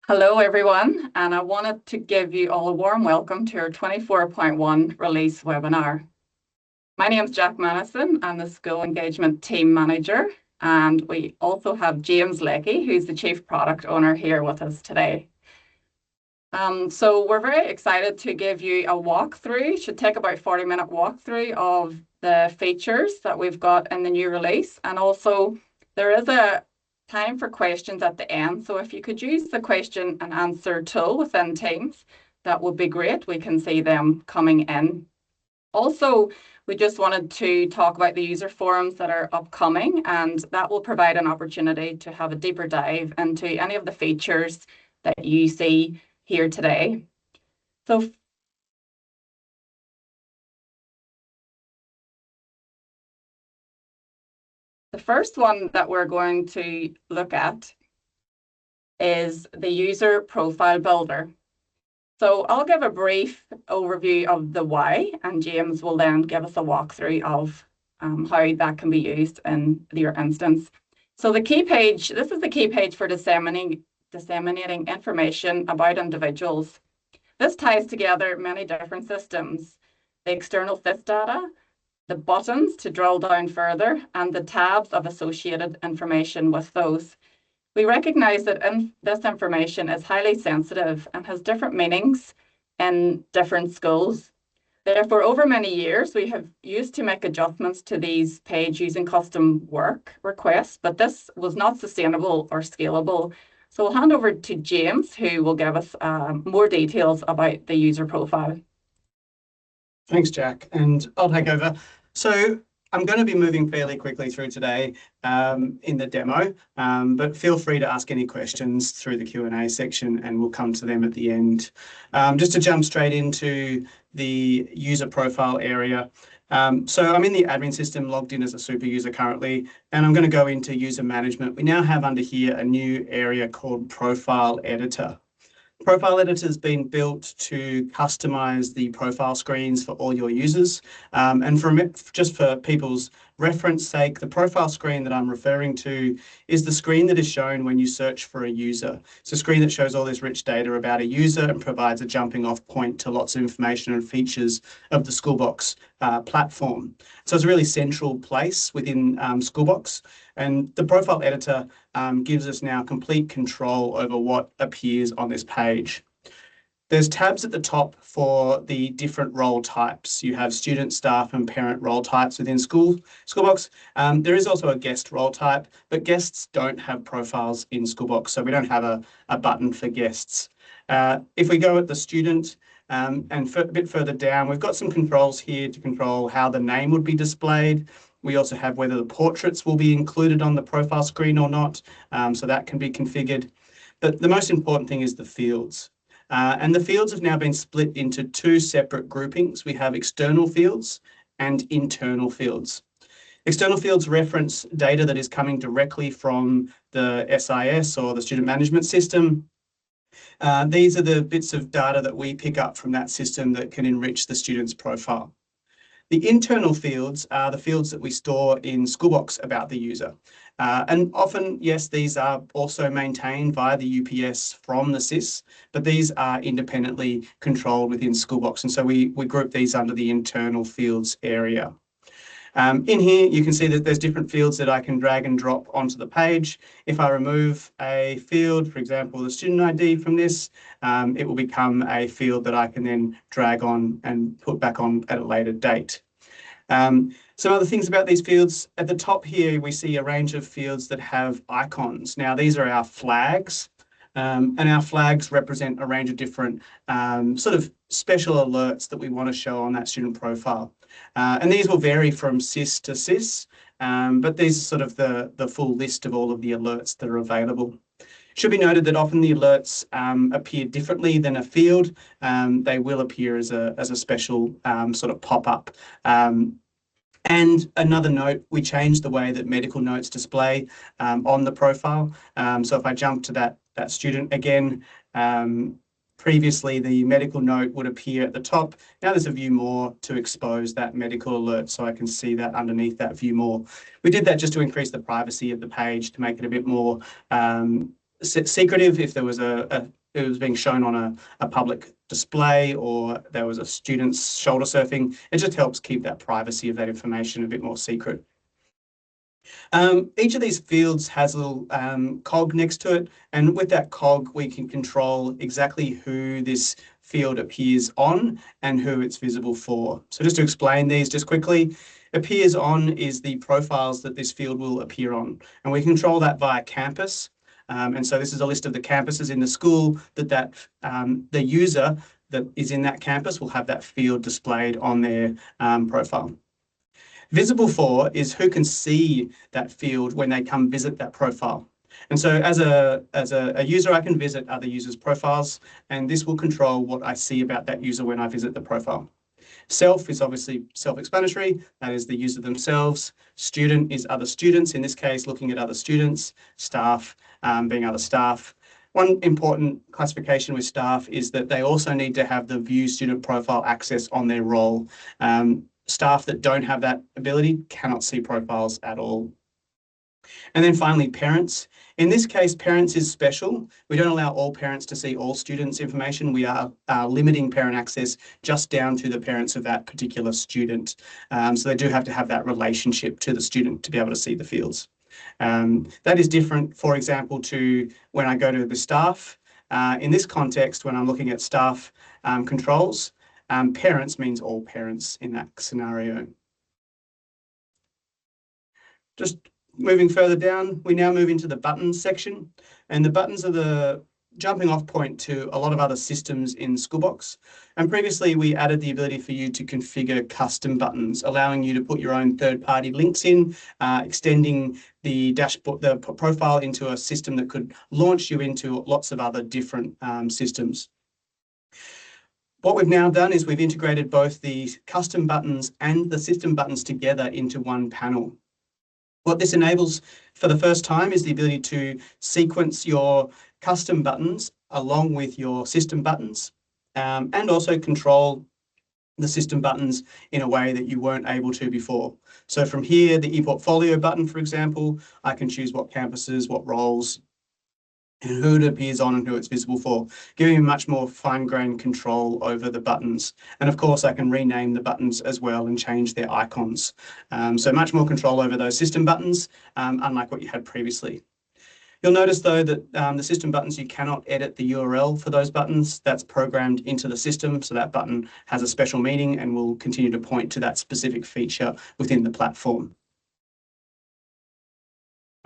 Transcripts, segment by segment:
Hello, everyone, and I wanted to give you all a warm welcome to our 24.1 release webinar. My name is Jack Manison. I'm the School Engagement Team Manager, and we also have James Leckie, who's the Chief Product Owner here with us today. So we're very excited to give you a walkthrough. It should take about a 40-minute walkthrough of the features that we've got in the new release, and also there is a time for questions at the end. So if you could use the question and answer tool within Teams, that would be great. We can see them coming in. Also, we just wanted to talk about the user forums that are upcoming, and that will provide an opportunity to have a deeper dive into any of the features that you see here today. So the first one that we're going to look at is the user profile builder. So I'll give a brief overview of the why, and James will then give us a walkthrough of how that can be used in your instance. So the key page, this is the key page for disseminating information about individuals. This ties together many different systems: the external sys data, the buttons to drill down further, and the tabs of associated information with those. We recognize that this information is highly sensitive and has different meanings in different schools. Therefore, over many years, we have used to make adjustments to these pages using custom work requests, but this was not sustainable or scalable. So I'll hand over to James, who will give us more details about the user profile. Thanks, Jack, and I'll take over. So I'm going to be moving fairly quickly through today in the demo, but feel free to ask any questions through the Q&A section and we'll come to them at the end. Just to jump straight into the user profile area. So I'm in the admin system, logged in as a super user currently, and I'm going to go into user management. We now have under here a new area called Profile Editor. Profile Editor has been built to customize the profile screens for all your users. And just for people's reference sake, the profile screen that I'm referring to is the screen that is shown when you search for a user. It's a screen that shows all this rich data about a user and provides a jumping off point to lots of information and features of the Schoolbox platform. So it's a really central place within Schoolbox. And the profile editor gives us now complete control over what appears on this page. There's tabs at the top for the different role types. You have student, staff, and parent role types within Schoolbox. There is also a guest role type, but guests don't have profiles in Schoolbox, so we don't have a button for guests. If we go at the student, and a bit further down, we've got some controls here to control how the name would be displayed. We also have whether the portraits will be included on the profile screen or not, so that can be configured. But the most important thing is the fields. And the fields have now been split into two separate groupings. We have external fields and internal fields. External fields reference data that is coming directly from the SIS or the student management system. These are the bits of data that we pick up from that system that can enrich the student's profile. The internal fields are the fields that we store in Schoolbox about the user. And often, yes, these are also maintained via the UPS from the SIS, but these are independently controlled within Schoolbox. And so we group these under the internal fields area. In here, you can see that there's different fields that I can drag and drop onto the page. If I remove a field, for example, the student ID from this, it will become a field that I can then drag on and put back on at a later date. Some other things about these fields, at the top here, we see a range of fields that have icons. Now, these are our flags. And our flags represent a range of different sort of special alerts that we want to show on that student profile. And these will vary from SIS to SIS, but these are sort of the full list of all of the alerts that are available. It should be noted that often the alerts appear differently than a field. They will appear as a special sort of pop-up. And another note, we changed the way that medical notes display on the profile. So if I jump to that student again, previously the medical note would appear at the top. Now there's a view more to expose that medical alert so I can see that underneath that view more. We did that just to increase the privacy of the page to make it a bit more secretive if there was it was being shown on a public display or there was a student's shoulder surfing. It just helps keep that privacy of that information a bit more secret. Each of these fields has a little cog next to it, and with that cog we can control exactly who this field appears on and who it's visible for. So just to explain these just quickly, appears on is the profiles that this field will appear on, and we control that via campus. And so this is a list of the campuses in the school that the user that is in that campus will have that field displayed on their profile. Visible for is who can see that field when they come visit that profile. And so as a user, I can visit other users' profiles, and this will control what I see about that user when I visit the profile. Self is obviously self-explanatory. That is the user themselves. Student is other students, in this case, looking at other students. Staff being other staff. One important classification with staff is that they also need to have the view student profile access on their role. Staff that don't have that ability cannot see profiles at all. And then finally, parents. In this case, parents is special. We don't allow all parents to see all students' information. We are limiting parent access just down to the parents of that particular student. So they do have to have that relationship to the student to be able to see the fields. That is different, for example, to when I go to the staff. In this context, when I'm looking at staff controls, parents means all parents in that scenario. Just moving further down, we now move into the buttons section, and the buttons are the jumping off point to a lot of other systems in Schoolbox. And previously we added the ability for you to configure custom buttons, allowing you to put your own third-party links in, extending the dashboard, the profile into a system that could launch you into lots of other different systems. What we've now done is we've integrated both the custom buttons and the system buttons together into one panel. What this enables for the first time is the ability to sequence your custom buttons along with your system buttons, and also control the system buttons in a way that you weren't able to before. So from here, the ePortfolio button, for example, I can choose what campuses, what roles, and who it appears on and who it's visible for, giving me much more fine-grained control over the buttons. And of course, I can rename the buttons as well and change their icons. So much more control over those system buttons, unlike what you had previously. You'll notice though that the system buttons, you cannot edit the URL for those buttons. That's programmed into the system, so that button has a special meaning and will continue to point to that specific feature within the platform.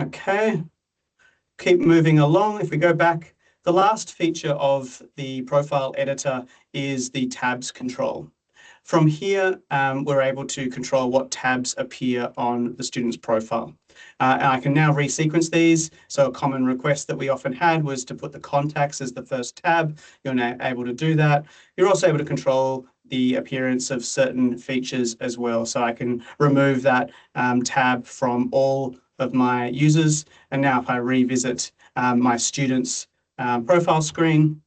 Okay. Keep moving along. If we go back, the last feature of the profile editor is the tabs control. From here, we're able to control what tabs appear on the student's profile. And I can now resequence these. So a common request that we often had was to put the contacts as the first tab. You're now able to do that. You're also able to control the appearance of certain features as well. So I can remove that tab from all of my users. And now if I revisit my students' profile screen,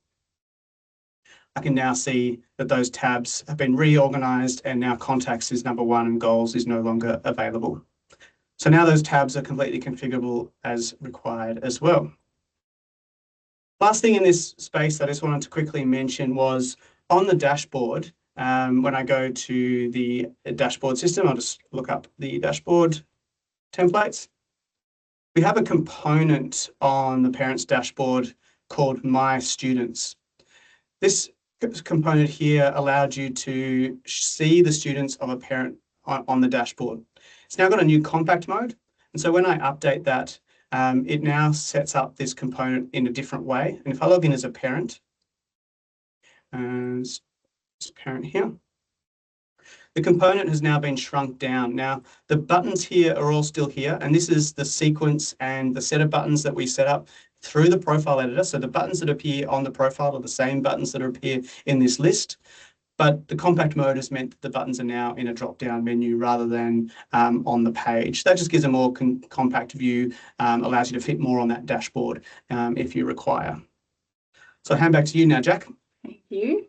I can now see that those tabs have been reorganized and now contacts is number one and goals is no longer available. So now those tabs are completely configurable as required as well. Last thing in this space that I just wanted to quickly mention was on the dashboard, when I go to the dashboard system, I'll just look up the dashboard templates. We have a component on the parents dashboard called My Students. This component here allowed you to see the students of a parent on the dashboard. It's now got a new compact mode. And so when I update that, it now sets up this component in a different way. And if I log in as a parent, as parent here, the component has now been shrunk down. Now, the buttons here are all still here, and this is the sequence and the set of buttons that we set up through the profile editor. So the buttons that appear on the profile are the same buttons that appear in this list, but the compact mode has meant that the buttons are now in a drop-down menu rather than on the page. That just gives a more compact view, allows you to fit more on that dashboard if you require. So I'll hand back to you now, Jack. Thank you.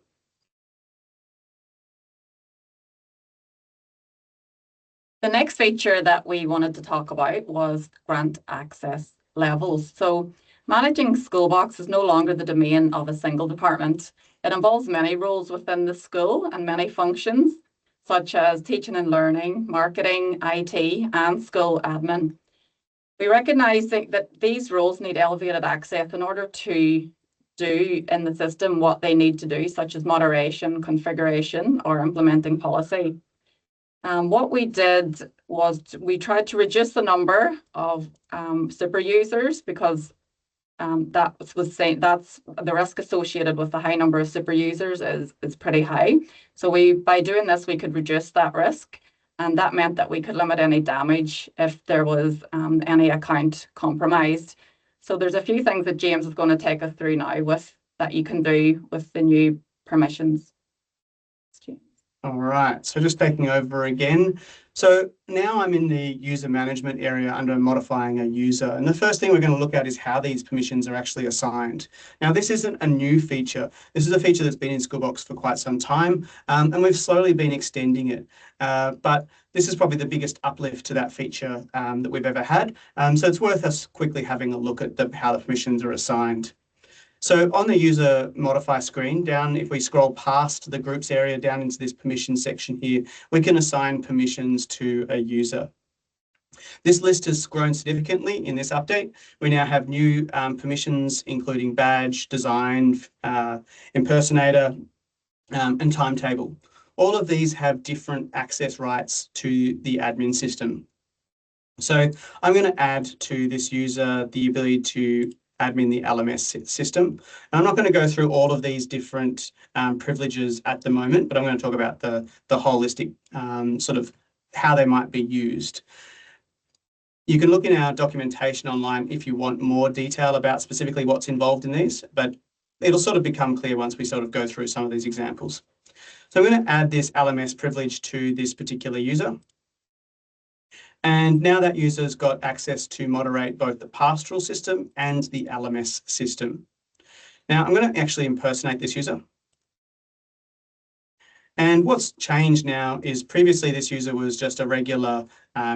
The next feature that we wanted to talk about was grant access levels. So Managing Schoolbox is no longer the domain of a single department. It involves many roles within the school and many functions, such as teaching and learning, marketing, IT, and school admin. We recognise that these roles need elevated access in order to do in the system what they need to do, such as moderation, configuration, or implementing policy. What we did was we tried to reduce the number of super users because that's the risk associated with the high number of super users is pretty high. So by doing this, we could reduce that risk, and that meant that we could limit any damage if there was any account compromised. So there's a few things that James is going to take us through now that you can do with the new permissions. All right, so just taking over again. So now I'm in the user management area under modifying a user. And the first thing we're going to look at is how these permissions are actually assigned. Now, this isn't a new feature. This is a feature that's been in Schoolbox for quite some time, and we've slowly been extending it. But this is probably the biggest uplift to that feature that we've ever had. So it's worth us quickly having a look at how the permissions are assigned. So on the user modify screen down, if we scroll past the groups area down into this permission section here, we can assign permissions to a user. This list has grown significantly in this update. We now have new permissions, including badge, design, impersonator, and timetable. All of these have different access rights to the admin system. So I'm going to add to this user the ability to admin the LMS system. And I'm not going to go through all of these different privileges at the moment, but I'm going to talk about the holistic sort of how they might be used. You can look in our documentation online if you want more detail about specifically what's involved in these, but it'll sort of become clear once we sort of go through some of these examples. So I'm going to add this LMS privilege to this particular user. And now that user's got access to moderate both the pastoral system and the LMS system. Now I'm going to actually impersonate this user. And what's changed now is previously this user was just a regular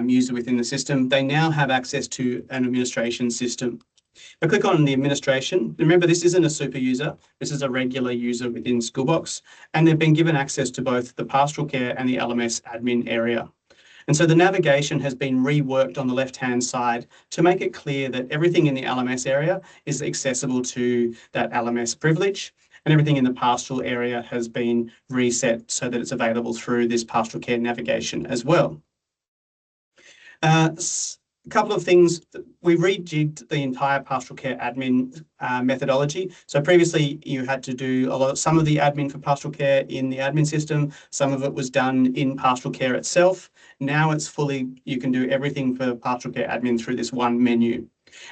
user within the system. They now have access to an administration system. If I click on the administration, remember this isn't a super user, this is a regular user within Schoolbox, and they've been given access to both the pastoral care and the LMS admin area. And so the navigation has been reworked on the left-hand side to make it clear that everything in the LMS area is accessible to that LMS privilege, and everything in the pastoral area has been reset so that it's available through this pastoral care navigation as well. A couple of things, we rejigged the entire pastoral care admin methodology. So previously you had to do some of the admin for pastoral care in the admin system. Some of it was done in pastoral care itself. Now it's you can do everything for pastoral care admin through this one menu.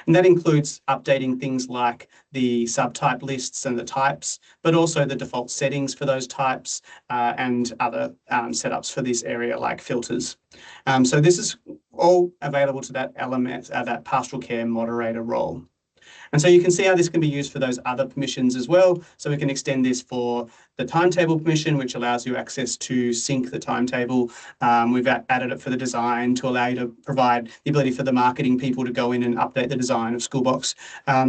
And that includes updating things like the subtype lists and the types, but also the default settings for those types and other setups for this area like filters. So this is all available to that element, that pastoral care moderator role. And so you can see how this can be used for those other permissions as well. So we can extend this for the timetable permission, which allows you access to sync the timetable. We've added it for the design to allow you to provide the ability for the marketing people to go in and update the design of Schoolbox.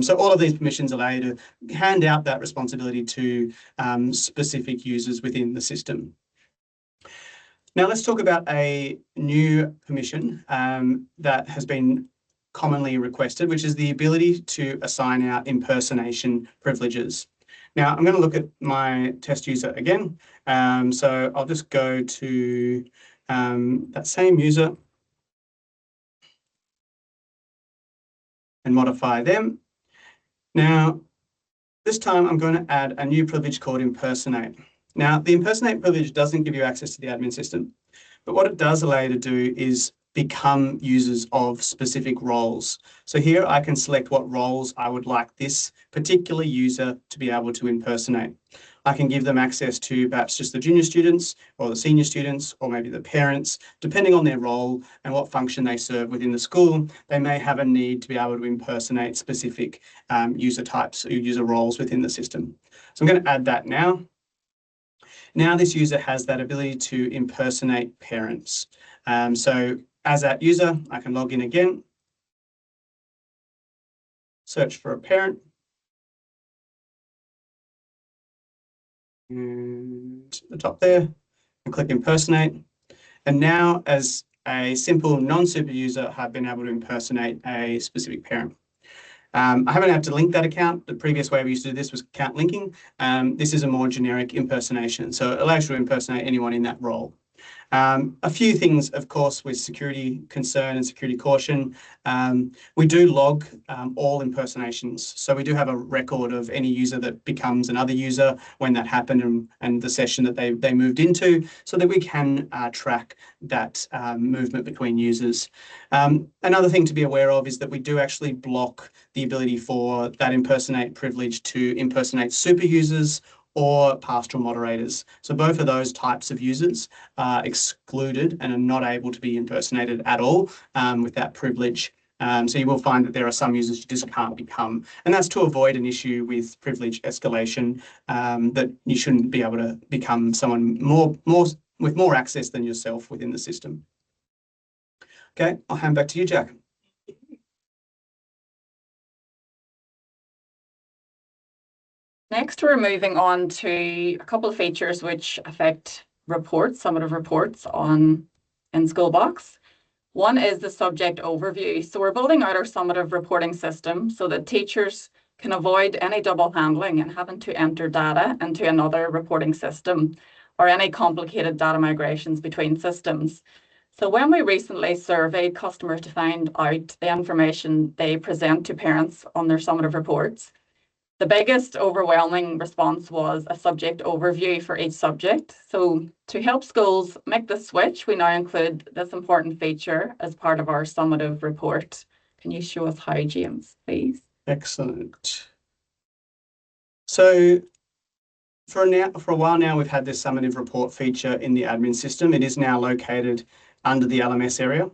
So all of these permissions allow you to hand out that responsibility to specific users within the system. Now let's talk about a new permission that has been commonly requested, which is the ability to assign out impersonation privileges. Now I'm going to look at my test user again. So I'll just go to that same user and modify them. Now, this time I'm going to add a new privilege called impersonate. Now, the impersonate privilege doesn't give you access to the admin system, but what it does allow you to do is become users of specific roles. So here I can select what roles I would like this particular user to be able to impersonate. I can give them access to perhaps just the junior students or the senior students or maybe the parents, depending on their role and what function they serve within the school. They may have a need to be able to impersonate specific user types or user roles within the system. So I'm going to add that now. Now this user has that ability to impersonate parents. So as that user, I can log in again. search for a parent. And at the top there, and click impersonate. And now as a simple non-super user, I've been able to impersonate a specific parent. I haven't had to link that account. The previous way we used to do this was account linking. This is a more generic impersonation. So it allows you to impersonate anyone in that role. A few things, of course, with security concern and security caution. We do log all impersonations. So we do have a record of any user that becomes another user, when that happened, and the session that they moved into, so that we can track that movement between users. Another thing to be aware of is that we do actually block the ability for that impersonate privilege to impersonate super users or pastoral moderators. So both of those types of users are excluded and are not able to be impersonated at all with that privilege. So you will find that there are some users you just can't become. And that's to avoid an issue with privilege escalation, that you shouldn't be able to become someone with more access than yourself within the system. Okay, I'll hand back to you, Jack. Next, we're moving on to a couple of features which affect reports, summative reports in Schoolbox. One is the subject overview. So we're building out our summative reporting system so that teachers can avoid any double handling and having to enter data into another reporting system or any complicated data migrations between systems. So when we recently surveyed customers to find out the information they present to parents on their summative reports, the biggest overwhelming response was a subject overview for each subject. So to help schools make the switch, we now include this important feature as part of our summative report. Can you show us how, James, please? Excellent. So for a while now, we've had this summative report feature in the admin system. It is now located under the LMS area.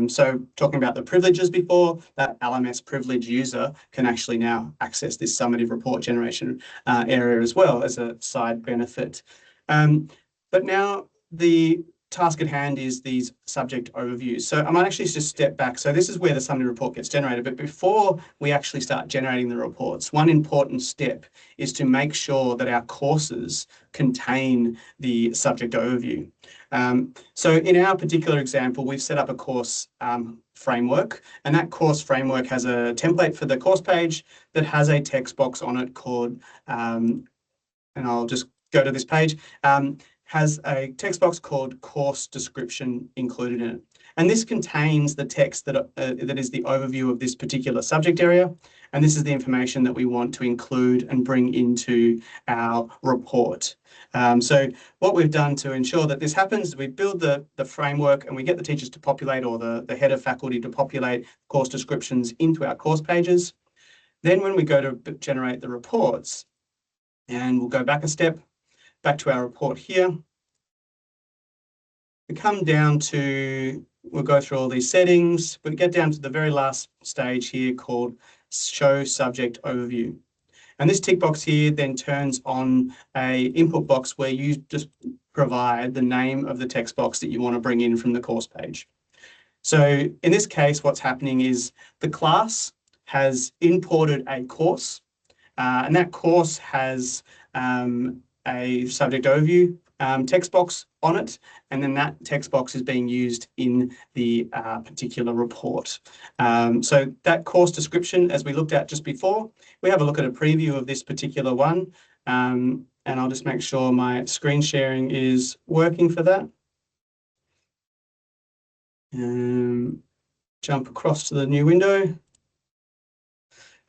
So talking about the privileges before, that LMS privilege user can actually now access this summative report generation area as well as a side benefit. But now the task at hand is these subject overviews. So I might actually just step back. So this is where the summative report gets generated. But before we actually start generating the reports, one important step is to make sure that our courses contain the subject overview. So in our particular example, we've set up a course framework, and that course framework has a template for the course page that has a text box on it called, and I'll just go to this page, has a text box called course description included in it. And this contains the text that is the overview of this particular subject area. And this is the information that we want to include and bring into our report. So what we've done to ensure that this happens, we build the framework and we get the teachers to populate, or the head of faculty to populate course descriptions into our course pages. Then when we go to generate the reports, and we'll go back a step, back to our report here. We come down to, we'll go through all these settings, but get down to the very last stage here called Show Subject Overview. And this tick box here then turns on a input box where you just provide the name of the text box that you want to bring in from the course page. So in this case, what's happening is the class has imported a course, and that course has a subject overview text box on it, and then that text box is being used in the particular report. So that course description, as we looked at just before, we have a look at a preview of this particular one, and I'll just make sure my screen sharing is working for that. Jump across to the new window.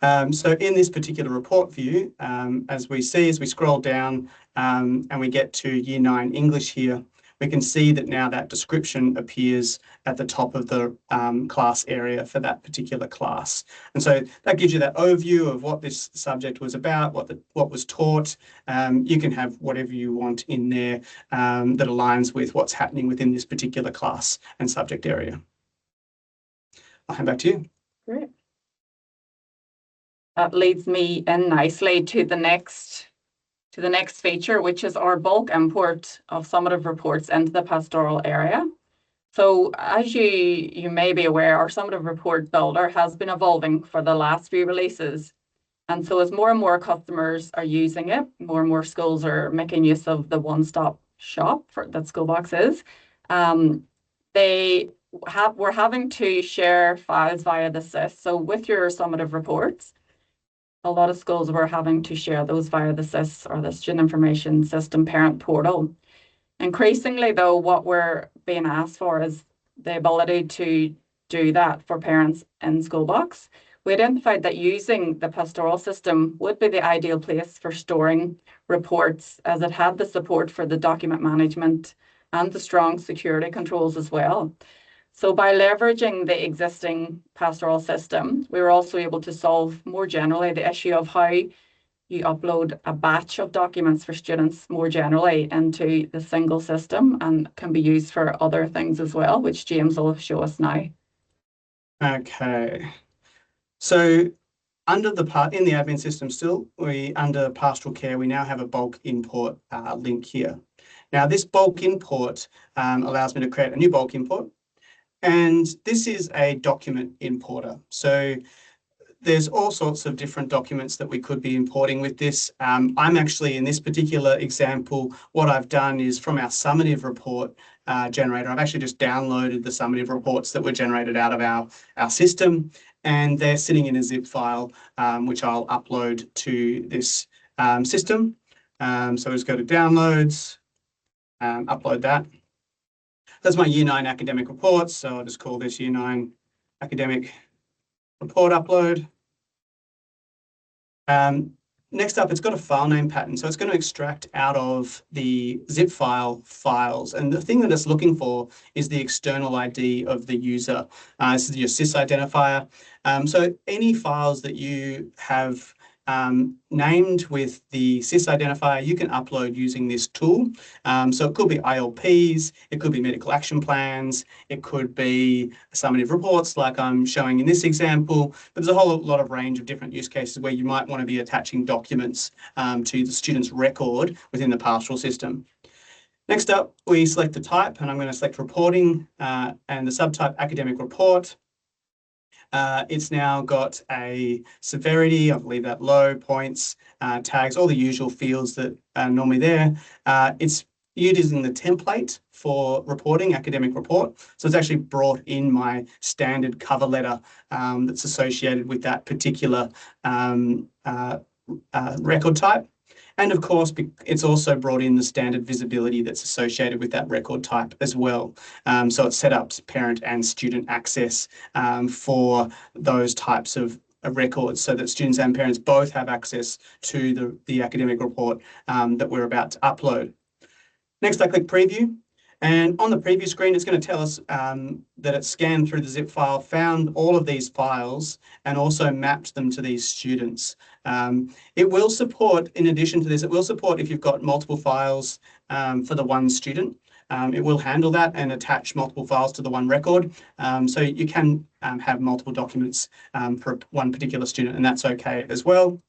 So in this particular report view, as we see, as we scroll down and we get to Year 9 English here, we can see that now that description appears at the top of the class area for that particular class. And so that gives you that overview of what this subject was about, what was taught. You can have whatever you want in there that aligns with what's happening within this particular class and subject area. I'll hand back to you. Great. That leads me in nicely to the next feature, which is our bulk import of summative reports into the pastoral area. So as you may be aware, our summative report builder has been evolving for the last few releases. And so as more and more customers are using it, more and more schools are making use of the one-stop shop that Schoolbox is. They we're having to share files via the SIS. So with your summative reports, a lot of schools were having to share those via the SIS, or the Student Information System Parent Portal. Increasingly, though, what we're being asked for is the ability to do that for parents in Schoolbox. We identified that using the pastoral system would be the ideal place for storing reports, as it had the support for the document management and the strong security controls as well. So by leveraging the existing pastoral system, we were also able to solve more generally the issue of how you upload a batch of documents for students more generally into the single system, and can be used for other things as well, which James will show us now. Okay. So under the in the admin system still, under pastoral care, we now have a bulk import link here. Now this bulk import allows me to create a new bulk import, and this is a document importer. So there's all sorts of different documents that we could be importing with this. I'm actually, in this particular example, what I've done is from our summative report generator, I've actually just downloaded the summative reports that were generated out of our system, and they're sitting in a zip file, which I'll upload to this system. So we'll just go to downloads, upload that. That's my Year 9 academic reports. So I'll just call this Year 9 academic report upload. Next up, it's got a file name pattern. So it's going to extract out of the zip file files. And the thing that it's looking for is the external ID of the user. This is your SIS identifier. So any files that you have named with the SIS identifier, you can upload using this tool. So it could be ILPs, it could be medical action plans, it could be summative reports like I'm showing in this example, but there's a whole lot of range of different use cases where you might want to be attaching documents to the student's record within the pastoral system. Next up, we select the type, and I'm going to select reporting and the subtype academic report. It's now got a severity, I believe that low, points, tags, all the usual fields that are normally there. It's using the template for reporting, academic report. So it's actually brought in my standard cover letter that's associated with that particular record type. And of course, it's also brought in the standard visibility that's associated with that record type as well. So it's set up parent and student access for those types of records, so that students and parents both have access to the academic report that we're about to upload. Next, I click preview. And on the preview screen, it's going to tell us that it's scanned through the zip file, found all of these files, and also mapped them to these students. It will support, in addition to this, it will support if you've got multiple files for the one student. It will handle that and attach multiple files to the one record. So you can have multiple documents for one particular student, and that's okay as well.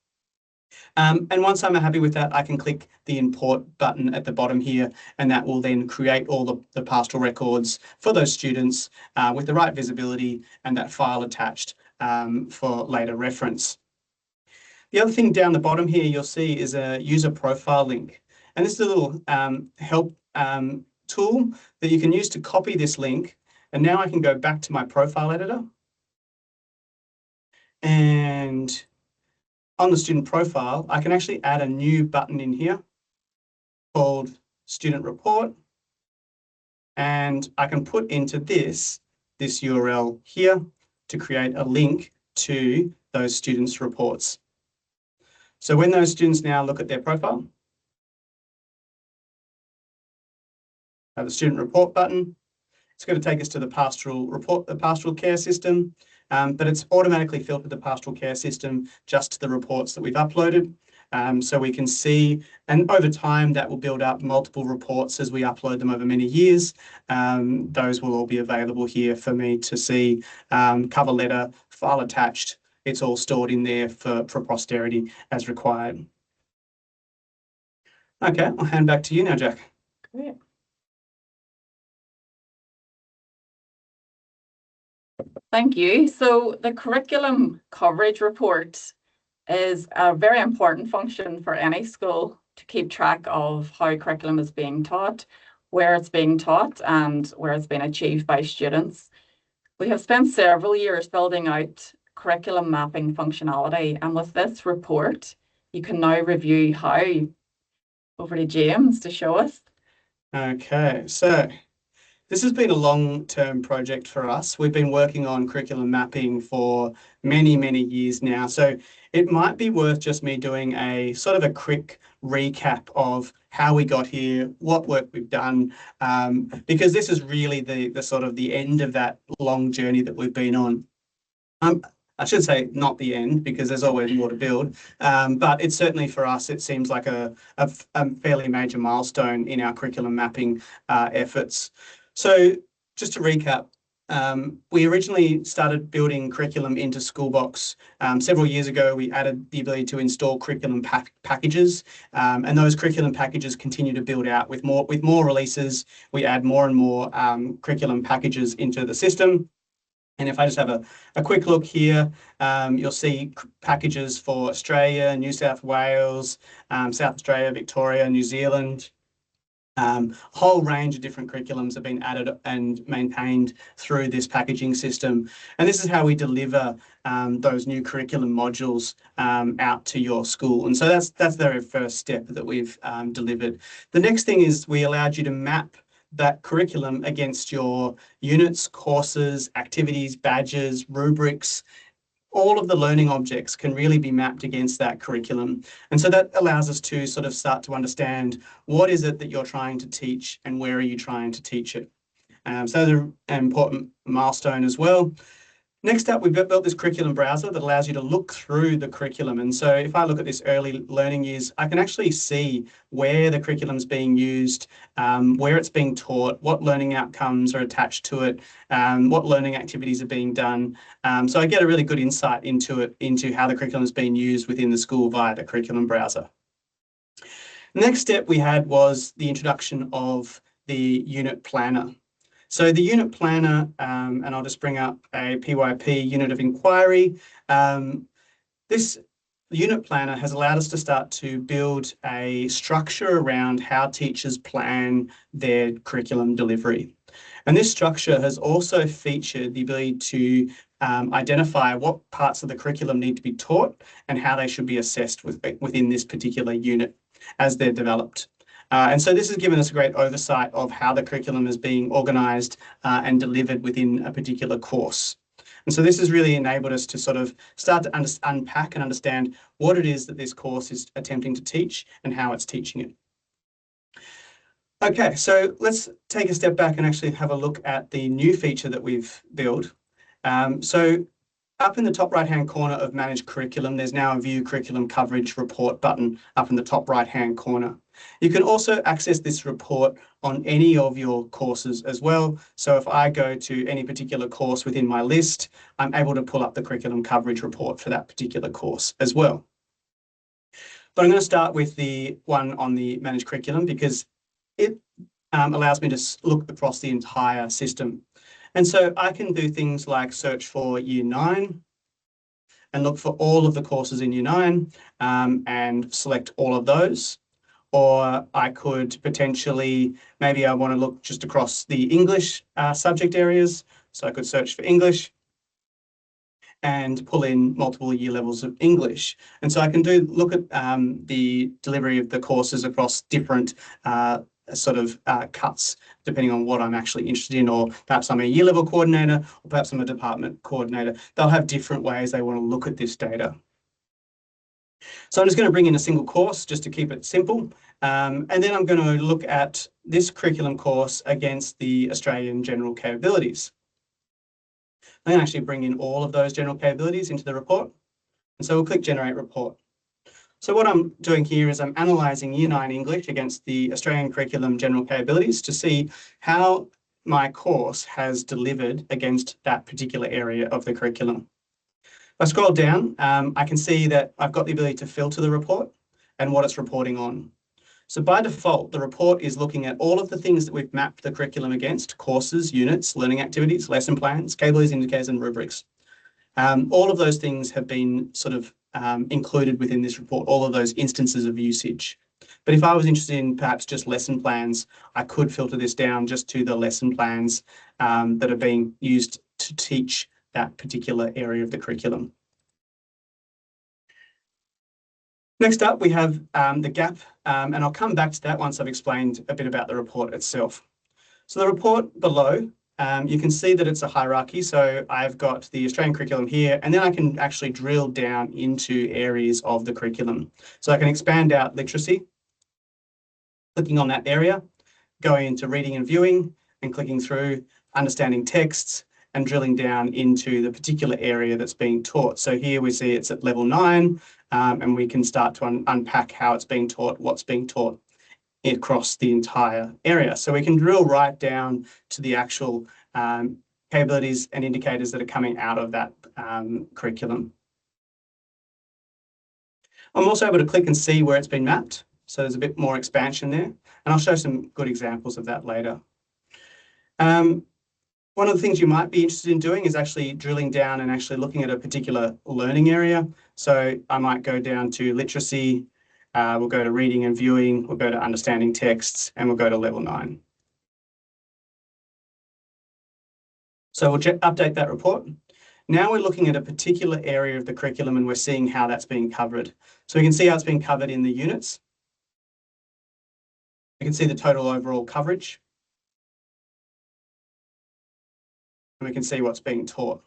And once I'm happy with that, I can click the import button at the bottom here, and that will then create all the pastoral records for those students with the right visibility and that file attached for later reference. The other thing down the bottom here you'll see is a user profile link. And this is a little help tool that you can use to copy this link. And now I can go back to my profile editor. And on the student profile, I can actually add a new button in here called Student Report. And I can put into this URL here to create a link to those students' reports. So when those students now look at their profile, I have the Student Report button. It's going to take us to the pastoral report, the pastoral care system, but it's automatically filtered the pastoral care system just to the reports that we've uploaded. So we can see, and over time that will build up multiple reports as we upload them over many years. Those will all be available here for me to see, cover letter, file attached. It's all stored in there for posterity as required. Okay, I'll hand back to you now, Jack. Great. Thank you. So the curriculum coverage report is a very important function for any school to keep track of how curriculum is being taught, where it's being taught, and where it's being achieved by students. We have spent several years building out curriculum mapping functionality, and with this report, you can now review how. Over to James to show us. Okay, so this has been a long-term project for us. We've been working on curriculum mapping for many, many years now. So it might be worth just me doing a sort of a quick recap of how we got here, what work we've done, because this is really the sort of the end of that long journey that we've been on. I should say not the end, because there's always more to build, but it's certainly for us, it seems like a fairly major milestone in our curriculum mapping efforts. So just to recap, we originally started building curriculum into Schoolbox. Several years ago, we added the ability to install curriculum packages, and those curriculum packages continue to build out with more releases. We add more and more curriculum packages into the system. And if I just have a quick look here, you'll see packages for Australia, New South Wales, South Australia, Victoria, New Zealand. A whole range of different curriculums have been added and maintained through this packaging system. And this is how we deliver those new curriculum modules out to your school. And so that's the very first step that we've delivered. The next thing is we allowed you to map that curriculum against your units, courses, activities, badges, rubrics. All of the learning objects can really be mapped against that curriculum. And so that allows us to sort of start to understand what is it that you're trying to teach and where are you trying to teach it. So that's an important milestone as well. Next up, we've built this curriculum browser that allows you to look through the curriculum. And so if I look at this early learning years, I can actually see where the curriculum is being used, where it's being taught, what learning outcomes are attached to it, what learning activities are being done. So I get a really good insight into how the curriculum is being used within the school via the curriculum browser. Next step we had was the introduction of the unit planner. So the unit planner, and I'll just bring up a PYP unit of inquiry. This unit planner has allowed us to start to build a structure around how teachers plan their curriculum delivery. And this structure has also featured the ability to identify what parts of the curriculum need to be taught and how they should be assessed within this particular unit as they're developed. And so this has given us a great oversight of how the curriculum is being organised and delivered within a particular course. And so this has really enabled us to sort of start to unpack and understand what it is that this course is attempting to teach and how it's teaching it. Okay, so let's take a step back and actually have a look at the new feature that we've built. So up in the top right-hand corner of Manage Curriculum, there's now a View Curriculum Coverage Report button up in the top right-hand corner. You can also access this report on any of your courses as well. So if I go to any particular course within my list, I'm able to pull up the curriculum coverage report for that particular course as well. But I'm going to start with the one on the Managed Curriculum because it allows me to look across the entire system. And so I can do things like search for Year 9 and look for all of the courses in Year 9 and select all of those. Or I could potentially, maybe I want to look just across the English subject areas. So I could search for English and pull in multiple year levels of English. And so I can look at the delivery of the courses across different cuts, depending on what I'm actually interested in, or perhaps I'm a year level coordinator, or perhaps I'm a department coordinator. They'll have different ways they want to look at this data. So I'm just going to bring in a single course just to keep it simple. And then I'm going to look at this curriculum course against the Australian general capabilities. I'm going to actually bring in all of those general capabilities into the report. And so we'll click Generate Report. So what I'm doing here is I'm analysing Year 9 English against the Australian curriculum general capabilities to see how my course has delivered against that particular area of the curriculum. If I scroll down, I can see that I've got the ability to filter the report and what it's reporting on. So by default, the report is looking at all of the things that we've mapped the curriculum against: courses, units, learning activities, lesson plans, capabilities, indicators, and rubrics. All of those things have been sort of included within this report, all of those instances of usage. But if I was interested in perhaps just lesson plans, I could filter this down just to the lesson plans that are being used to teach that particular area of the curriculum. Next up, we have the gap, and I'll come back to that once I've explained a bit about the report itself. So the report below, you can see that it's a hierarchy. So I've got the Australian curriculum here, and then I can actually drill down into areas of the curriculum. So I can expand out literacy, clicking on that area, going into reading and viewing, and clicking through understanding texts, and drilling down into the particular area that's being taught. So here we see it's at level 9, and we can start to unpack how it's being taught, what's being taught across the entire area. So we can drill right down to the actual capabilities and indicators that are coming out of that curriculum. I'm also able to click and see where it's been mapped. So there's a bit more expansion there, and I'll show some good examples of that later. One of the things you might be interested in doing is actually drilling down and actually looking at a particular learning area. So I might go down to literacy, we'll go to reading and viewing, we'll go to understanding texts, and we'll go to level 9. So we'll update that report. Now we're looking at a particular area of the curriculum, and we're seeing how that's being covered. So we can see how it's being covered in the units. We can see the total overall coverage. And we can see what's being taught.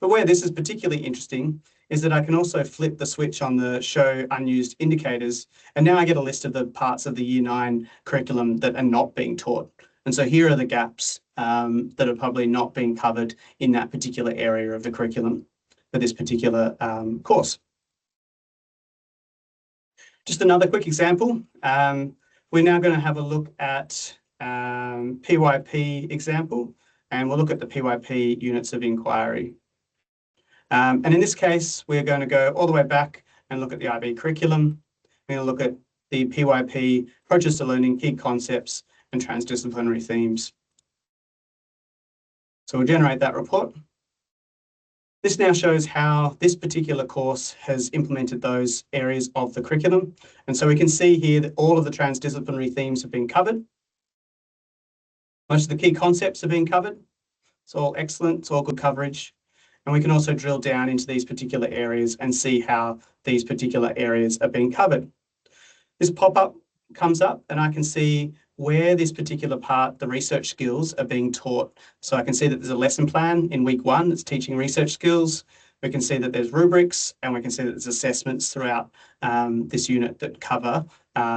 But where this is particularly interesting is that I can also flip the switch on the show unused indicators, and now I get a list of the parts of the Year 9 curriculum that are not being taught. And so here are the gaps that are probably not being covered in that particular area of the curriculum for this particular course. Just another quick example. We're now going to have a look at PYP example, and we'll look at the PYP units of inquiry. And in this case, we're going to go all the way back and look at the IB curriculum. We're going to look at the PYP, approaches to learning, key concepts, and transdisciplinary themes. So we'll generate that report. This now shows how this particular course has implemented those areas of the curriculum. And so we can see here that all of the transdisciplinary themes have been covered. Most of the key concepts are being covered. It's all excellent, it's all good coverage. And we can also drill down into these particular areas and see how these particular areas are being covered. This pop-up comes up and I can see where this particular part, the research skills, are being taught. So I can see that there's a lesson plan in week 1 that's teaching research skills. We can see that there's rubrics, and we can see that there's assessments throughout this unit that cover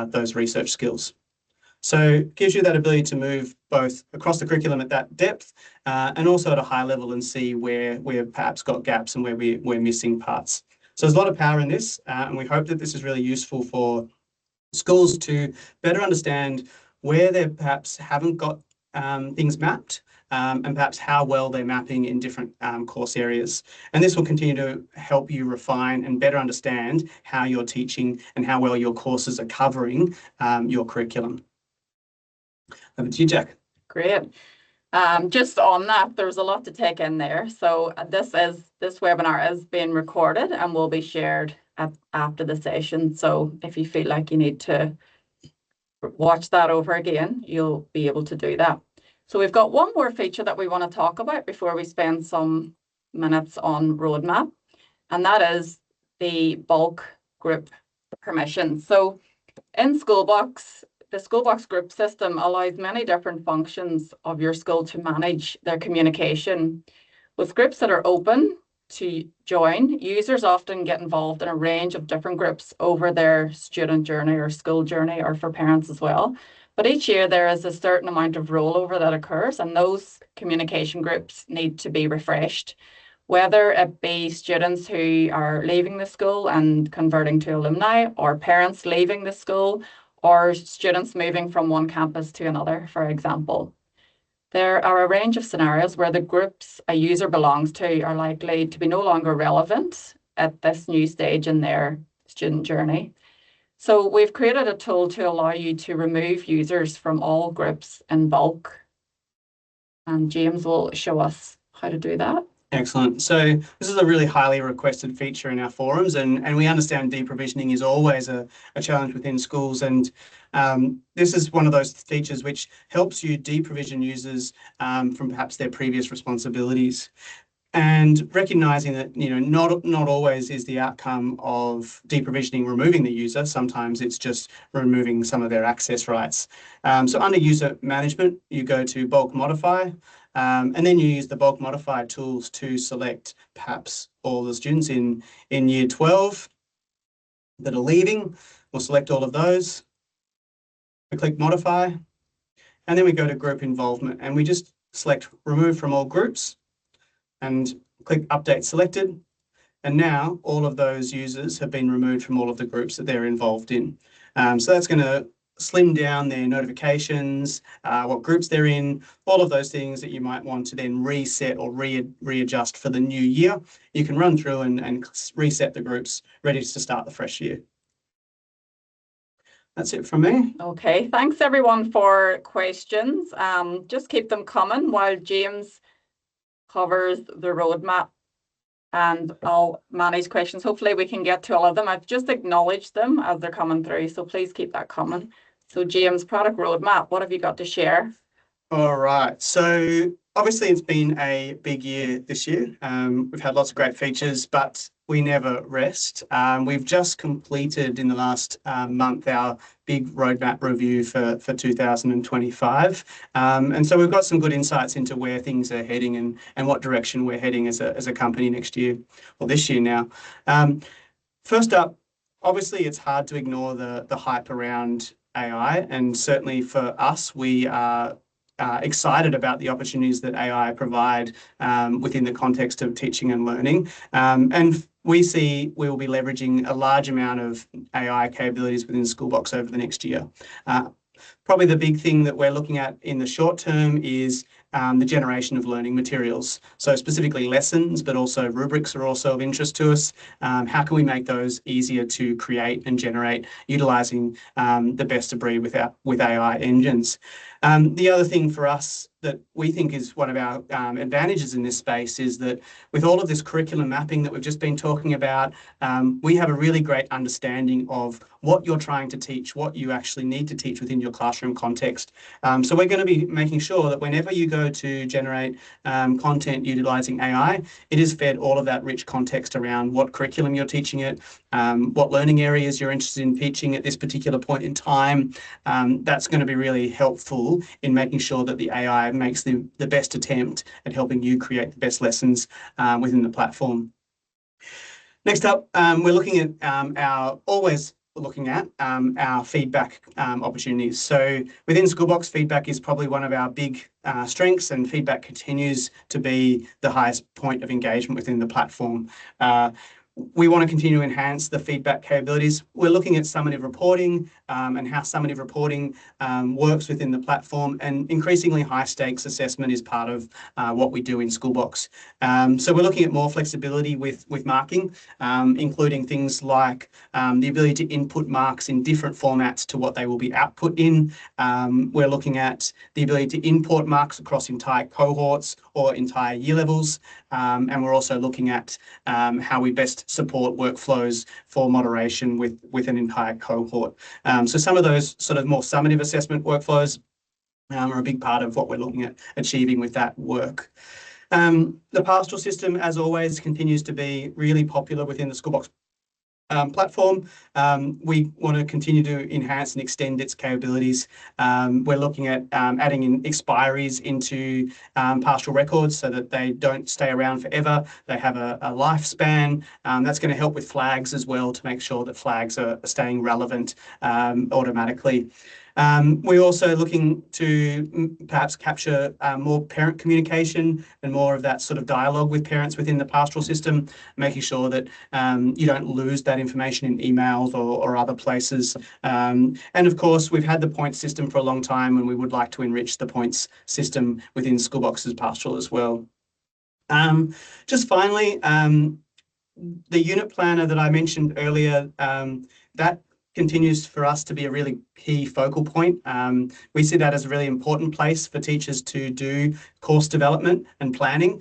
those research skills. So it gives you that ability to move both across the curriculum at that depth and also at a high level and see where we've perhaps got gaps and where we're missing parts. So there's a lot of power in this, and we hope that this is really useful for schools to better understand where they perhaps haven't got things mapped and perhaps how well they're mapping in different course areas. And this will continue to help you refine and better understand how you're teaching and how well your courses are covering your curriculum. Over to you, Jack. Great. Just on that, there's a lot to take in there. So this webinar is being recorded and will be shared after the session. So if you feel like you need to watch that over again, you'll be able to do that. So we've got one more feature that we want to talk about before we spend some minutes on roadmap, and that is the bulk group permission. So in Schoolbox, the Schoolbox group system allows many different functions of your school to manage their communication. With groups that are open to join, users often get involved in a range of different groups over their student journey or school journey, or for parents as well. But each year there is a certain amount of rollover that occurs, and those communication groups need to be refreshed, whether it be students who are leaving the school and converting to alumni, or parents leaving the school, or students moving from one campus to another, for example. There are a range of scenarios where the groups a user belongs to are likely to be no longer relevant at this new stage in their student journey. So we've created a tool to allow you to remove users from all groups in bulk. And James will show us how to do that. Excellent. So this is a really highly requested feature in our forums, and we understand deprovisioning is always a challenge within schools. And this is one of those features which helps you deprovision users from perhaps their previous responsibilities. And recognizing that, not always is the outcome of deprovisioning removing the user. Sometimes it's just removing some of their access rights. So under user management, you go to bulk modify, and then you use the bulk modify tools to select perhaps all the students in year 12 that are leaving. We'll select all of those. We click modify, and then we go to group involvement, and we just select remove from all groups and click update selected. And now all of those users have been removed from all of the groups that they're involved in. So that's going to slim down their notifications, what groups they're in, all of those things that you might want to then reset or readjust for the new year. You can run through and reset the groups ready to start the fresh year. That's it from me. Okay, thanks everyone for questions. Just keep them coming while James covers the roadmap, and I'll manage questions. Hopefully we can get to all of them. I've just acknowledged them as they're coming through, so please keep that coming. So James, product roadmap, what have you got to share? All right, so obviously it's been a big year this year. We've had lots of great features, but we never rest. We've just completed in the last month our big roadmap review for 2025. And so we've got some good insights into where things are heading and what direction we're heading as a company next year, or this year now. First up, obviously it's hard to ignore the hype around AI, and certainly for us, we are excited about the opportunities that AI provide within the context of teaching and learning. And we see we will be leveraging a large amount of AI capabilities within Schoolbox over the next year. Probably the big thing that we're looking at in the short term is the generation of learning materials. So specifically lessons, but also rubrics are also of interest to us. How can we make those easier to create and generate utilizing the best of breed with AI engines? The other thing for us that we think is one of our advantages in this space is that with all of this curriculum mapping that we've just been talking about, we have a really great understanding of what you're trying to teach, what you actually need to teach within your classroom context. So we're going to be making sure that whenever you go to generate content utilizing AI, it is fed all of that rich context around what curriculum you're teaching it, what learning areas you're interested in teaching at this particular point in time. That's going to be really helpful in making sure that the AI makes the best attempt at helping you create the best lessons within the platform. Next up, we're looking at our feedback opportunities. So within Schoolbox, feedback is probably one of our big strengths, and feedback continues to be the highest point of engagement within the platform. We want to continue to enhance the feedback capabilities. We're looking at summative reporting and how summative reporting works within the platform, and increasingly high stakes assessment is part of what we do in Schoolbox. So we're looking at more flexibility with marking, including things like the ability to input marks in different formats to what they will be output in. We're looking at the ability to import marks across entire cohorts or entire year levels. And we're also looking at how we best support workflows for moderation with an entire cohort. So some of those sort of more summative assessment workflows are a big part of what we're looking at achieving with that work. The pastoral system, as always, continues to be really popular within the Schoolbox platform. We want to continue to enhance and extend its capabilities. We're looking at adding in expiries into pastoral records so that they don't stay around forever. They have a lifespan. That's going to help with flags as well, to make sure that flags are staying relevant automatically. We're also looking to perhaps capture more parent communication and more of that sort of dialogue with parents within the pastoral system, making sure that you don't lose that information in emails or other places. And of course, we've had the points system for a long time, and we would like to enrich the points system within Schoolbox's pastoral as well. Just finally, the unit planner that I mentioned earlier, that continues for us to be a really key focal point. We see that as a really important place for teachers to do course development and planning.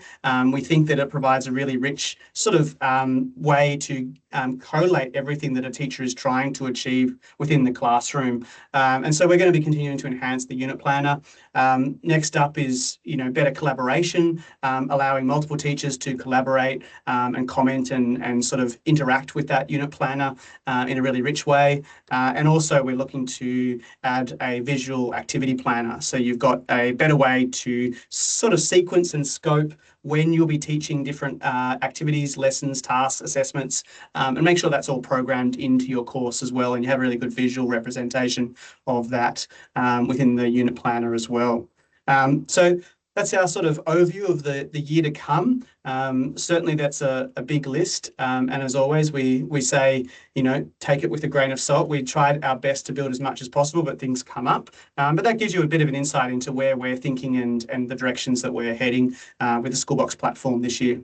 We think that it provides a really rich sort of way to collate everything that a teacher is trying to achieve within the classroom. And so we're going to be continuing to enhance the unit planner. Next up is, better collaboration, allowing multiple teachers to collaborate and comment and sort of interact with that unit planner in a really rich way. And also we're looking to add a visual activity planner. So you've got a better way to sort of sequence and scope when you'll be teaching different activities, lessons, tasks, assessments, and make sure that's all programmed into your course as well. And you have a really good visual representation of that within the unit planner as well. So that's our sort of overview of the year to come. Certainly that's a big list. And as always, we say, take it with a grain of salt. We tried our best to build as much as possible, but things come up. But that gives you a bit of an insight into where we're thinking and the directions that we're heading with the Schoolbox platform this year.